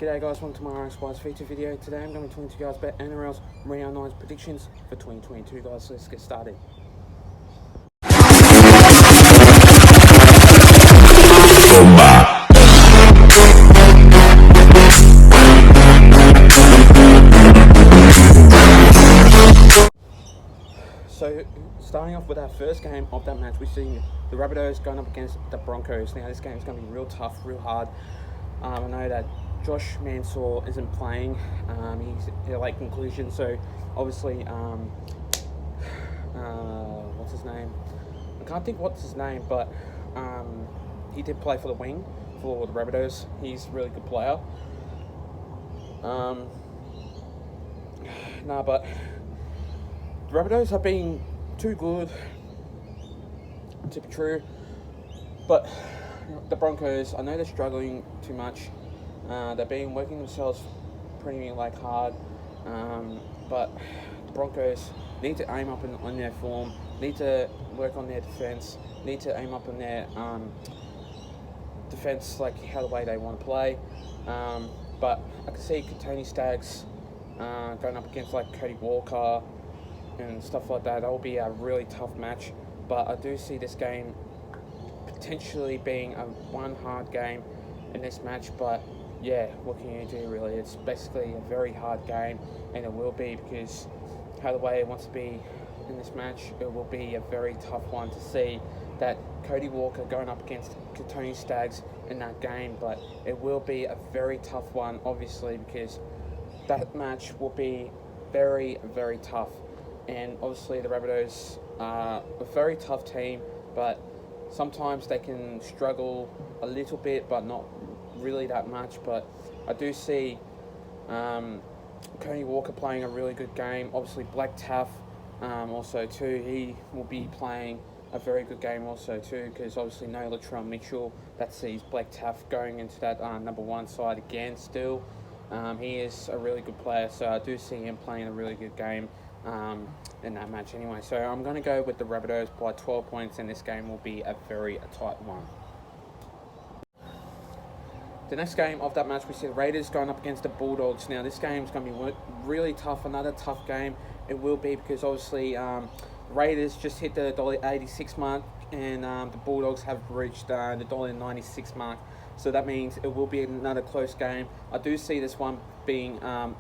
G'day guys, welcome to my Nrl Round feature video. Today I'm going to be talking to you guys about Nrl's Round 9's predictions for 2022 guys, so let's get started. So, starting off with our first game of that match, we're seeing the Rabbitohs going up against the Broncos. Now this game is going to be real tough, real hard. I know that Josh Mansour isn't playing, he's in a late conclusion, so obviously, what's his name? I can't think what's his name, but he did play for the wing, for the Rabbitohs. He's a really good player. But the Rabbitohs have been too good to be true, but the Broncos, I know they're struggling too much. They've been working themselves pretty hard, but the Broncos need to aim up on their form, need to work on their defence, need to aim up on their defence, like how the way they want to play. But I can see Tony Staggs going up against like Cody Walker and stuff like that. That will be a really tough match, but I do see this game potentially being one hard game in this match. But yeah, what can you do really? It's basically a very hard game, and it will be, because how the way it wants to be in this match, it will be a very tough one to see that Cody Walker going up against Tony Staggs in that game. But it will be a very tough one, obviously, because that match will be very, very tough. And obviously the Rabbitohs are a very tough team, but sometimes they can struggle a little bit, but not really that much. But I do see Cody Walker playing a really good game. Obviously Black Taff also too, he will be playing a very good game also too, because obviously no Latrell Mitchell. That sees Black Taff going into that number one side again still. He is a really good player, so I do see him playing a really good game in that match anyway. So I'm going to go with the Rabbitohs by 12 points, and this game will be a very tight one. The next game of that match, we see the Raiders going up against the Bulldogs. Now this game is going to be really tough, another tough game. It will be, because obviously Raiders just hit the $1.86 mark, and the Bulldogs have reached the $1.96 mark. So that means it will be another close game. I do see this one being a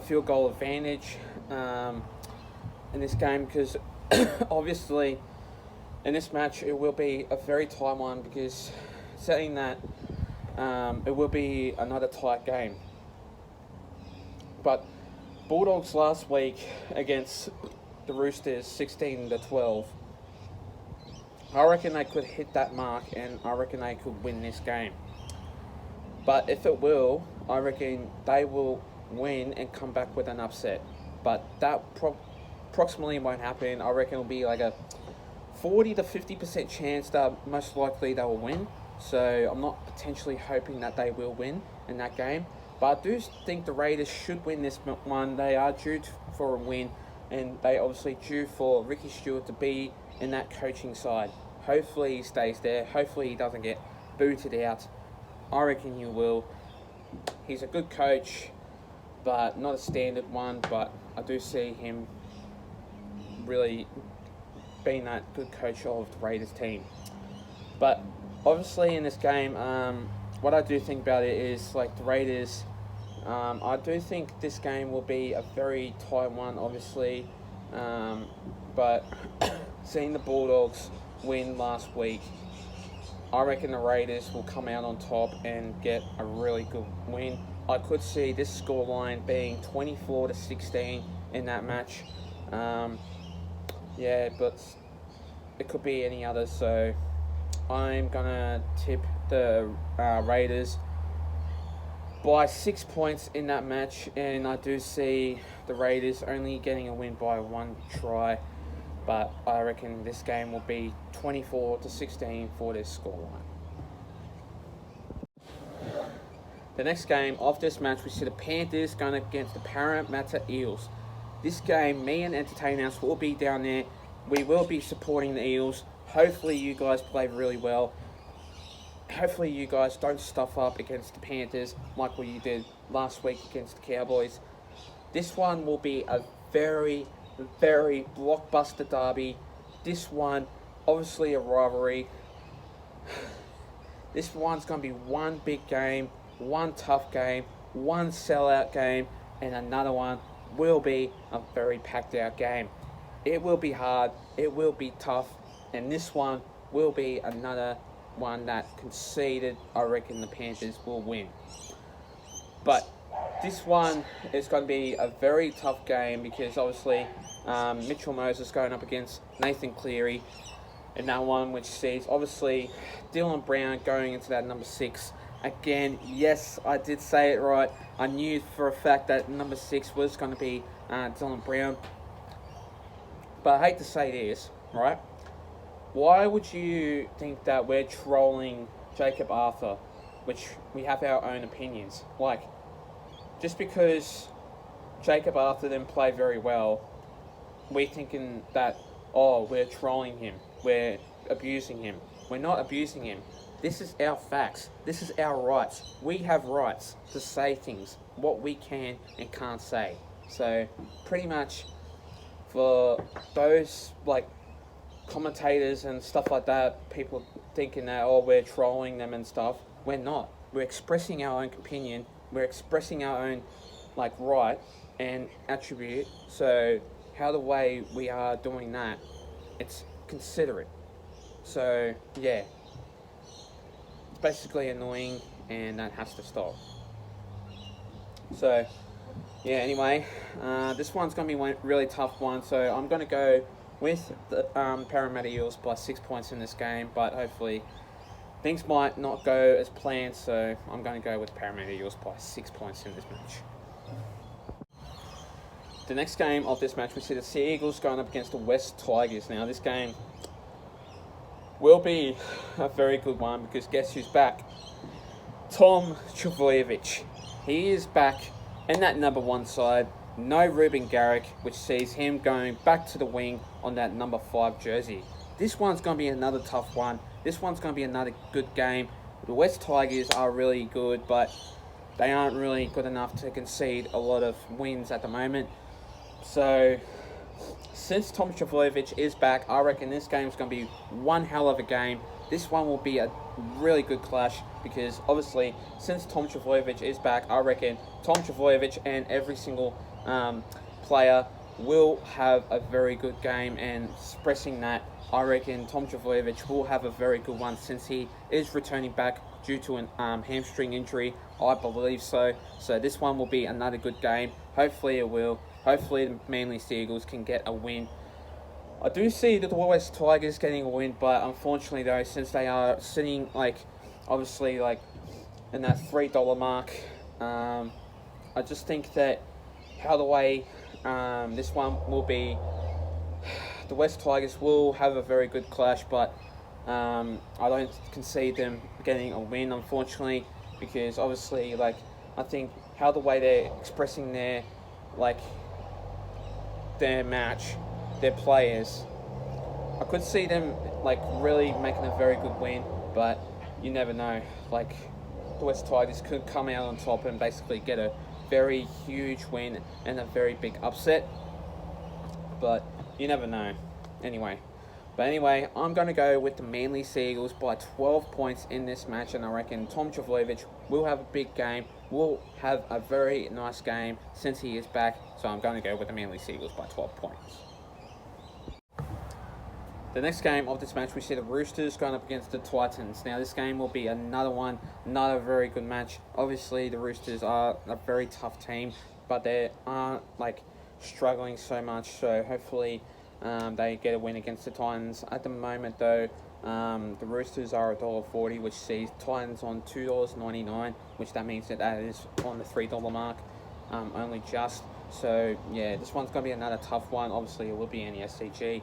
field goal advantage in this game, because obviously in this match it will be a very tight one, because saying that it will be another tight game. But Bulldogs last week against the Roosters 16-12, I reckon they could hit that mark, and I reckon they could win this game. But if it will, I reckon they will win and come back with an upset. But that approximately won't happen. I reckon it'll be like a 40 to 50% chance that most likely they will win. So I'm not potentially hoping that they will win in that game. But I do think the Raiders should win this one. They are due for a win, and they obviously due for Ricky Stewart to be in that coaching side. Hopefully he stays there. Hopefully he doesn't get booted out. I reckon he will. He's a good coach, but not a standard one. But I do see him really being that good coach of the Raiders team. But obviously in this game, what I do think about it is, like, the Raiders, I do think this game will be a very tight one, obviously. But seeing the Bulldogs win last week, I reckon the Raiders will come out on top and get a really good win. I could see this scoreline being 24-16 in that match. Yeah, but it could be any other. So I'm gonna tip the Raiders by 6 points in that match, and I do see the Raiders only getting a win by one try. But I reckon this game will be 24-16 for this scoreline. The next game of this match, we see the Panthers going against the Parramatta Eels. This game, me and Entertainers will be down there. We will be supporting the Eels. Hopefully you guys play really well. hopefully you guys don't stuff up against the Panthers like what you did last week against the Cowboys. This one will be a very, very blockbuster derby. This one, obviously a rivalry. This one's going to be one big game, one tough game, one sellout game, and another one will be a very packed out game. It will be hard, it will be tough, and this one will be another one that conceded. I reckon the Panthers will win. But this one is going to be a very tough game because obviously Mitchell Moses going up against Nathan Cleary in that one, which sees obviously Dylan Brown going into that number 6. Again, yes, I did say it right. I knew for a fact that number 6 was going to be Dylan Brown. But I hate to say this, right? Why would you think that we're trolling Jacob Arthur, which we have our own opinions? Like, just because Jacob Arthur didn't play very well, we're thinking that, oh, we're trolling him, we're abusing him. We're not abusing him. This is our facts. This is our rights. We have rights to say things, what we can and can't say. So, pretty much, for those, like, commentators and stuff like that, people thinking that, oh, we're trolling them and stuff, we're not. We're expressing our own opinion. We're expressing our own, like, right and attribute. So, how the way we are doing that, it's considerate. So, yeah. It's basically annoying, and that has to stop. So, yeah, anyway, this one's going to be a really tough one, so I'm going to go with the Parramatta Eels by 6 points in this game, but hopefully things might not go as planned, so I'm going to go with Parramatta Eels by 6 points in this match. The next game of this match, we see the Sea Eagles going up against the West Tigers. Now, this game will be a very good one because guess who's back? Tom Trbojevic. He is back in that number 1 side. No Ruben Garrick, which sees him going back to the wing on that number 5 jersey. This one's going to be another tough one. This one's going to be another good game. The West Tigers are really good, but they aren't really good enough to concede a lot of wins at the moment. So, since Tom Trbojevic is back, I reckon this game's going to be one hell of a game. This one will be a really good clash because obviously, since Tom Trbojevic is back, I reckon Tom Trbojevic and every single player will have a very good game, and expressing that, I reckon Tom Trbojevic will have a very good one since he is returning back due to an hamstring injury. I believe so. So this one will be another good game. Hopefully it will. Hopefully the Manly Sea Eagles can get a win. I do see the West Tigers getting a win, but unfortunately though, since they are sitting obviously in that $3 mark, I just think that how the way this one will be, the West Tigers will have a very good clash, but I don't concede them getting a win, unfortunately, because obviously, I think how the way they're expressing their match, their players, I could see them really making a very good win, but you never know. The West Tigers could come out on top and basically get a very huge win and a very big upset, but you never know. Anyway, I'm going to go with the Manly Sea Eagles by 12 points in this match, and I reckon Tom Trbojevic will have a big game, will have a very nice game since he is back, so I'm going to go with the Manly Sea Eagles by 12 points. The next game of this match, we see the Roosters going up against the Titans. Now, this game will be another very good match. Obviously, the Roosters are a very tough team, but they aren't, struggling so much. So, hopefully, they get a win against the Titans. At the moment, though, the Roosters are $1.40, which sees Titans on $2.99, which that means that is on the $3 mark, only just. So, yeah, this one's going to be another tough one. Obviously, it will be in the SCG.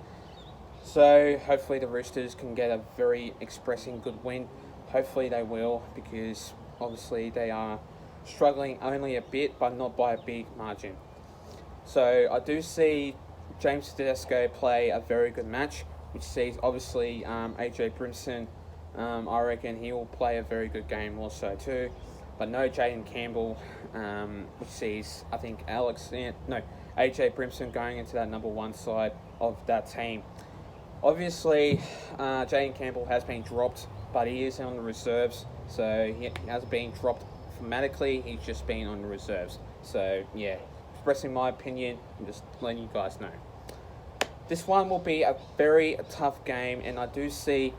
So, hopefully the Roosters can get a very expressing good win. Hopefully they will, because obviously they are struggling only a bit, but not by a big margin. So, I do see James Tedesco play a very good match, which sees obviously AJ Brimson I reckon he will play a very good game also too. But no Jaden Campbell, which sees, I think, AJ Brimson going into that number 1 side of that team. Obviously, Jaden Campbell has been dropped, but he is on the reserves, so he hasn't been dropped thematically, he's just been on the reserves. So, yeah, expressing my opinion, I'm just letting you guys know. This one will be a very tough game, and I do see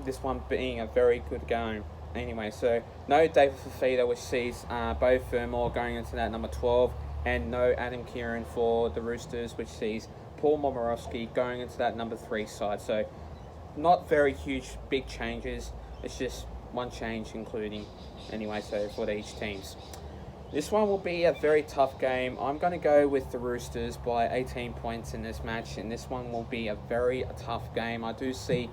this one being a very good game. Anyway, so no David Fafita, which sees Bo Fermor going into that number 12, and no Adam Kieran for the Roosters, which sees Paul Momorowski going into that number 3 side. So not very huge, big changes. It's just one change including, anyway, so for each teams. This one will be a very tough game. I'm going to go with the Roosters by 18 points in this match, and this one will be a very tough game. I do see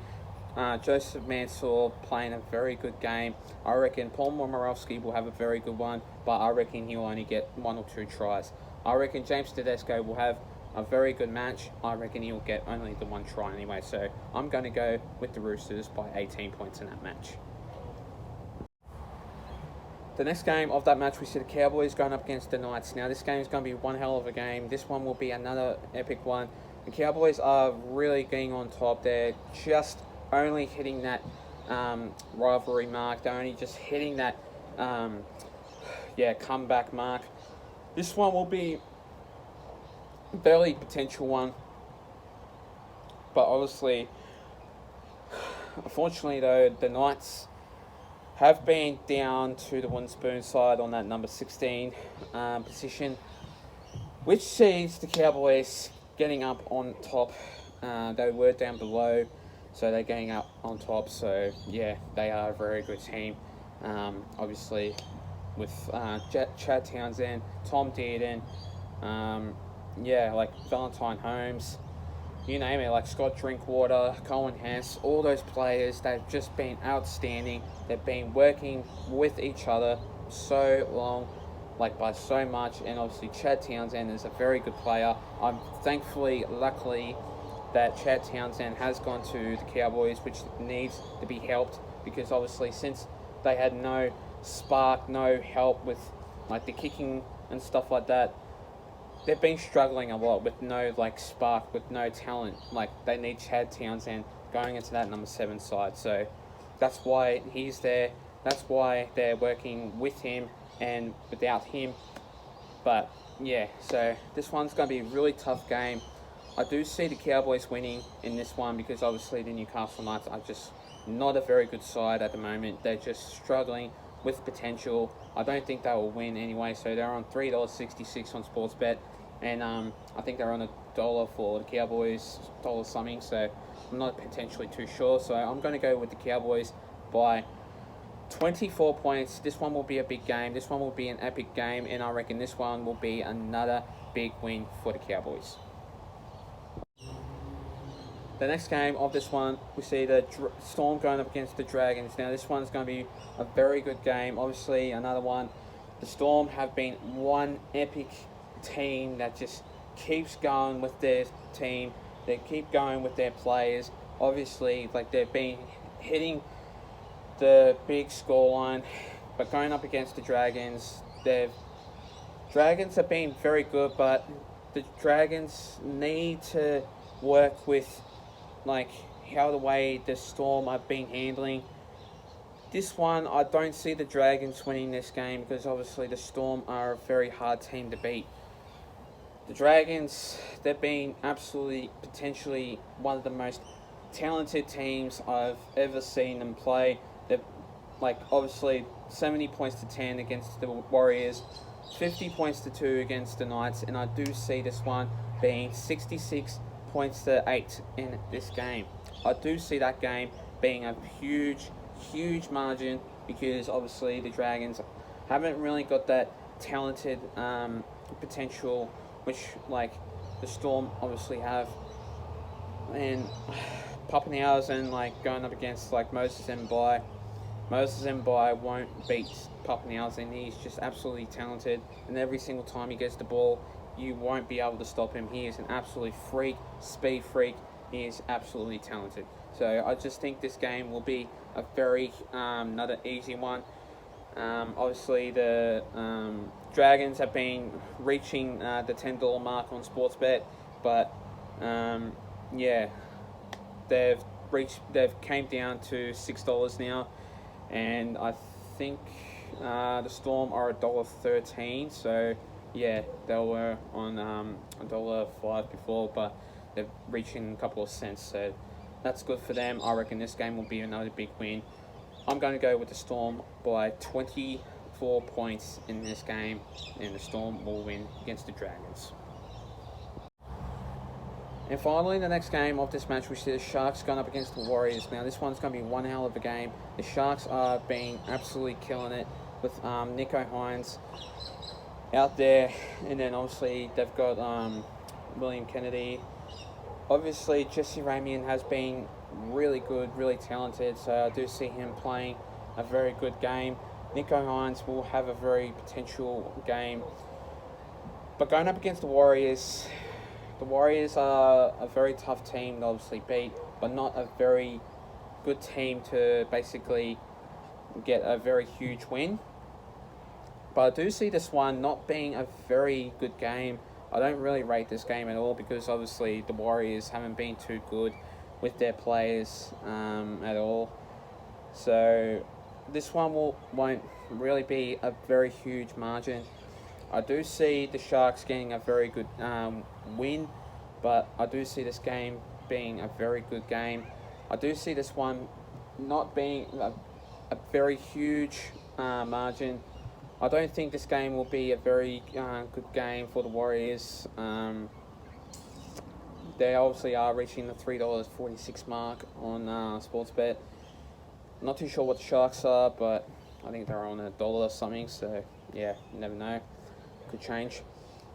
Joseph Mansour playing a very good game. I reckon Paul Momorowski will have a very good one, but I reckon he'll only get 1 or 2 tries. I reckon James Tedesco will have a very good match. I reckon he'll get only the 1 try anyway, so I'm going to go with the Roosters by 18 points in that match. The next game of that match, we see the Cowboys going up against the Knights. Now, this game is going to be one hell of a game. This one will be another epic one. The Cowboys are really getting on top. They're just only hitting that rivalry mark. They're only just hitting that comeback mark. This one will be a fairly potential one, but obviously, unfortunately though, the Knights have been down to the wooden spoon side on that number 16 position, which sees the Cowboys getting up on top. They were down below, so they're getting up on top. So yeah, they are a very good team. Obviously, with Chad Townsend, Tom Dearden, like Valentine Holmes, you name it, like Scott Drinkwater, Cohen Hess, all those players, they've just been outstanding. They've been working with each other so long, like by so much, and obviously Chad Townsend is a very good player. I'm luckily, that Chad Townsend has gone to the Cowboys, which needs to be helped, because obviously since they had no spark, no help with like the kicking and stuff like that, they've been struggling a lot with no spark, with no talent. Like, they need Chad Townsend going into that number 7 side. So that's why he's there. That's why they're working with him and without him. But yeah, so this one's going to be a really tough game. I do see the Cowboys winning in this one, because obviously the Newcastle Knights are just not a very good side at the moment. They're just struggling with potential. I don't think they will win anyway, so they're on $3.66 on Sportsbet, and I think they're on $1 for the Cowboys, $1 something, so I'm not potentially too sure. So I'm going to go with the Cowboys by 24 points. This one will be a big game. This one will be an epic game, and I reckon this one will be another big win for the Cowboys. The next game of this one, we see the Storm going up against the Dragons. Now, this one's going to be a very good game. Obviously, another one. The Storm have been one epic team that just keeps going with their team. They keep going with their players. Obviously, they've been hitting the big scoreline, but going up against the Dragons, Dragons have been very good, but the Dragons need to work with how the way the Storm have been handling. This one, I don't see the Dragons winning this game, because obviously the Storm are a very hard team to beat. The Dragons, they've been absolutely, potentially one of the most talented teams I've ever seen them play. They've, obviously 70 points to 10 against the Warriors, 50 points to 2 against the Knights, and I do see this one being 66 points to 8 in this game. I do see that game being a huge margin, because obviously the Dragons haven't really got that talented potential, which the Storm obviously have. And Pappenhausen going up against Moses Mbai. Moses Mbai won't beat Pappenhausen. He's just absolutely talented, and every single time he gets the ball, you won't be able to stop him. He is an absolute freak, speed freak. He is absolutely talented. So I just think this game will be a very another easy one. Obviously, the Dragons have been reaching the $10 mark on Sportsbet, but yeah, they've came down to $6 now, and I think the Storm are $1.13. So yeah, they were on $1.05 before, but they're reaching a couple of cents. So that's good for them. I reckon this game will be another big win. I'm going to go with the Storm by 24 points in this game, and the Storm will win against the Dragons. And finally, the next game of this match, we see the Sharks going up against the Warriors. Now, this one's going to be one hell of a game. The Sharks are being absolutely killing it with Nico Hines out there, and then obviously they've got William Kennedy. Obviously, Jesse Ramian has been really good, really talented, so I do see him playing a very good game. Nico Hines will have a very potential game. But going up against the Warriors are a very tough team to obviously beat, but not a very good team to basically get a very huge win. But I do see this one not being a very good game. I don't really rate this game at all because obviously the Warriors haven't been too good with their players at all. So this one won't really be a very huge margin. I do see the Sharks getting a very good win, but I do see this game being a very good game. I do see this one not being a very huge margin. I don't think this game will be a very good game for the Warriors. They obviously are reaching the $3.46 mark on Sportsbet. Not too sure what the Sharks are, but I think they're on $1 or something. So yeah, you never know, could change.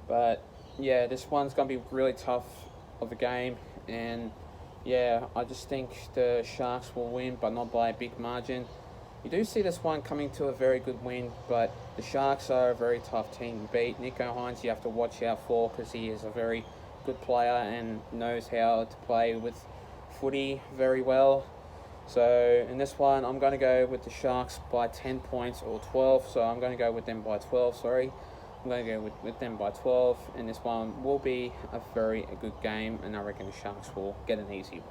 But yeah, this one's gonna be really tough of a game, and yeah, I just think the Sharks will win, but not by a big margin. You do see this one coming to a very good win, but the Sharks are a very tough team to beat. Nico Hines, you have to watch out for because he is a very good player and knows how to play with footy very well. So in this one, I'm going to go with the Sharks by 10 points or 12. So I'm going to go with them by 12, sorry. I'm going to go with them by 12. And this one will be a very good game, and I reckon the Sharks will get an easy win.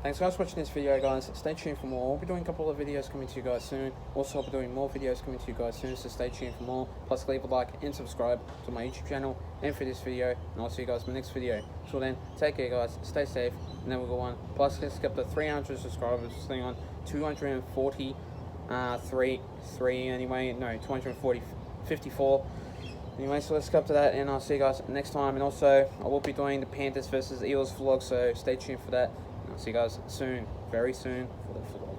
Thanks guys for watching this video, guys. Stay tuned for more. We'll be doing a couple of videos coming to you guys soon. Also, I'll be doing more videos coming to you guys soon, so stay tuned for more. Plus, leave a like and subscribe to my YouTube channel and for this video. And I'll see you guys in my next video. Till then, take care, guys. Stay safe, and then we'll go on. Plus, let's get the 300 subscribers thing on 243 anyway. No, 54. Anyway, so let's go up to that, and I'll see you guys next time. And also, I will be doing the Panthers versus Eels vlog, so stay tuned for that. I'll see you guys soon, very soon, for the vlog.